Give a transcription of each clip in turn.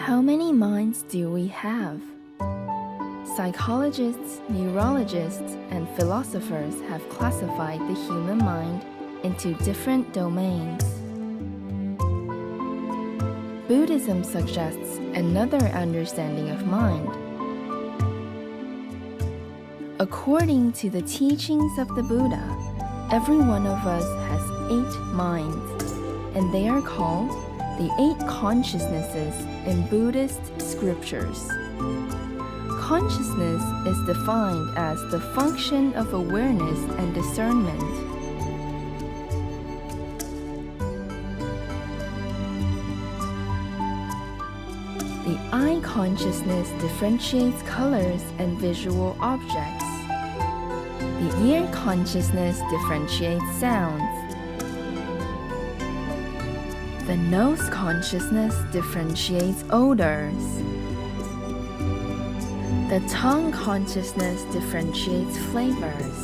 How many minds do we have? Psychologists, neurologists, and philosophers have classified the human mind into different domains. Buddhism suggests another understanding of mind. According to the teachings of the Buddha, every one of us has 8 minds, and they are called the 8 consciousnesses in Buddhist scriptures. Consciousness is defined as the function of awareness and discernment. The eye consciousness differentiates colors and visual objects. The ear consciousness differentiates sounds. The nose consciousness differentiates odors. The tongue consciousness differentiates flavors.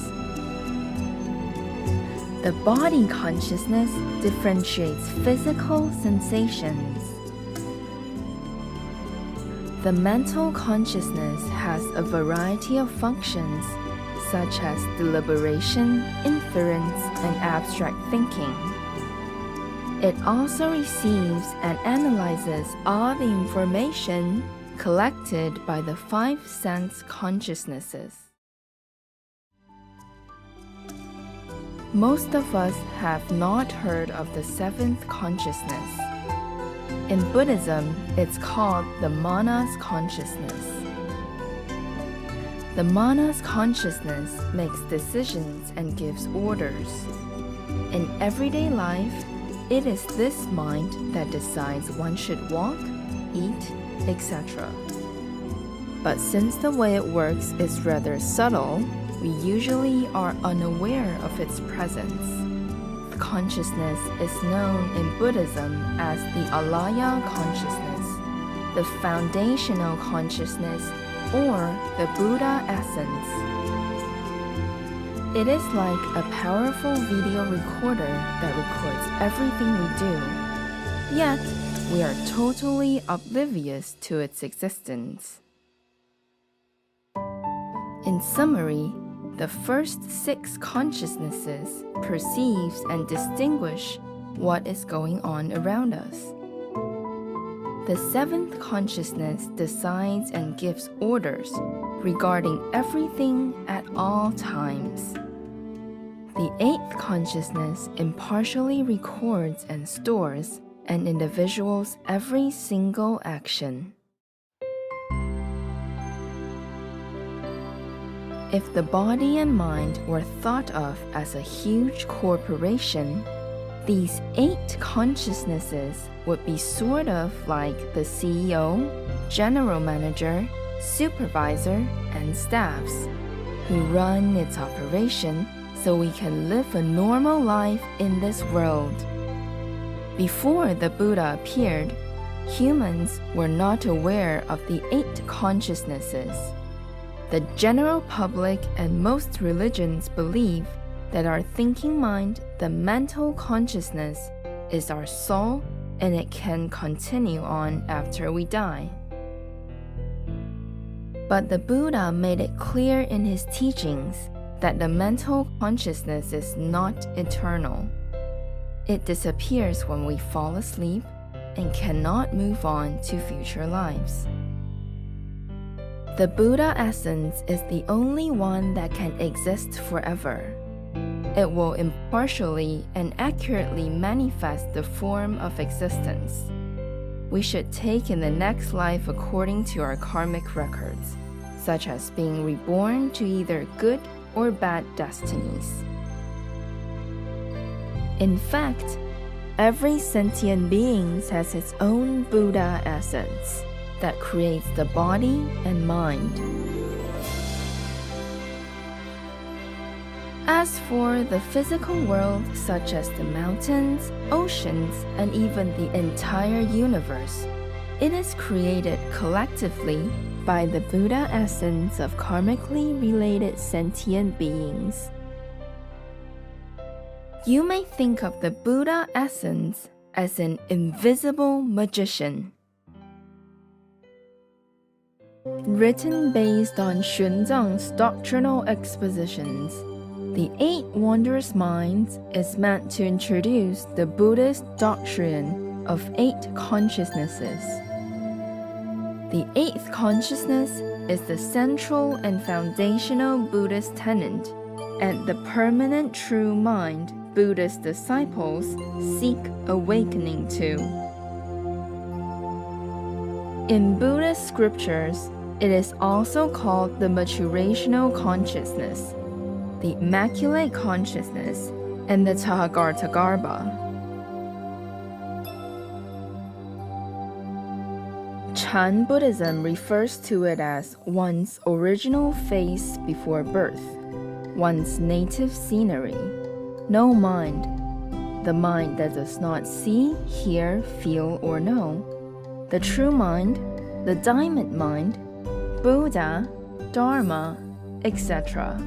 The body consciousness differentiates physical sensations. The mental consciousness has a variety of functions, such as deliberation, inference, and abstract thinking. It also receives and analyzes all the information collected by the 5 sense consciousnesses. Most of us have not heard of the 7th consciousness. In Buddhism, it's called the Manas consciousness. The Manas consciousness makes decisions and gives orders. In everyday life, it is this mind that decides one should walk, eat, etc. But since the way it works is rather subtle, we usually are unaware of its presence. The consciousness is known in Buddhism as the alaya consciousness, the foundational consciousness, or the Buddha essence. It is like a powerful video recorder that records everything we do, yet we are totally oblivious to its existence. In summary, the first 6 consciousnesses perceives and distinguish what is going on around us. The 7th consciousness decides and gives orders regarding everything at all times. The 8th consciousness impartially records and stores an individual's every single action. If the body and mind were thought of as a huge corporation, these 8 consciousnesses would be sort of like the CEO, general manager, supervisor, and staffs, who run its operation so we can live a normal life in this world. Before the Buddha appeared, humans were not aware of the 8 consciousnesses. The general public and most religions believe that our thinking mind, the mental consciousness, is our soul and it can continue on after we die. But the Buddha made it clear in his teachings that the mental consciousness is not eternal. It disappears when we fall asleep and cannot move on to future lives. The Buddha essence is the only one that can exist forever. It will impartially and accurately manifest the form of existence. We should take in the next life according to our karmic records, such as being reborn to either good or bad destinies. In fact, every sentient being has its own Buddha essence that creates the body and mind. As for the physical world, such as the mountains, oceans, and even the entire universe, it is created collectively by the Buddha essence of karmically related sentient beings. You may think of the Buddha essence as an invisible magician. Written based on Xuanzang's doctrinal expositions, the Eight Wondrous Minds is meant to introduce the Buddhist doctrine of eight consciousnesses. The eighth consciousness is the central and foundational Buddhist tenet and the permanent true mind Buddhist disciples seek awakening to. In Buddhist scriptures, it is also called the maturational consciousness, the immaculate consciousness, and the Tahagartagarbha. Chan Buddhism refers to it as one's original face before birth, one's native scenery, no mind, the mind that does not see, hear, feel, or know, the true mind, the diamond mind, Buddha, Dharma, etc.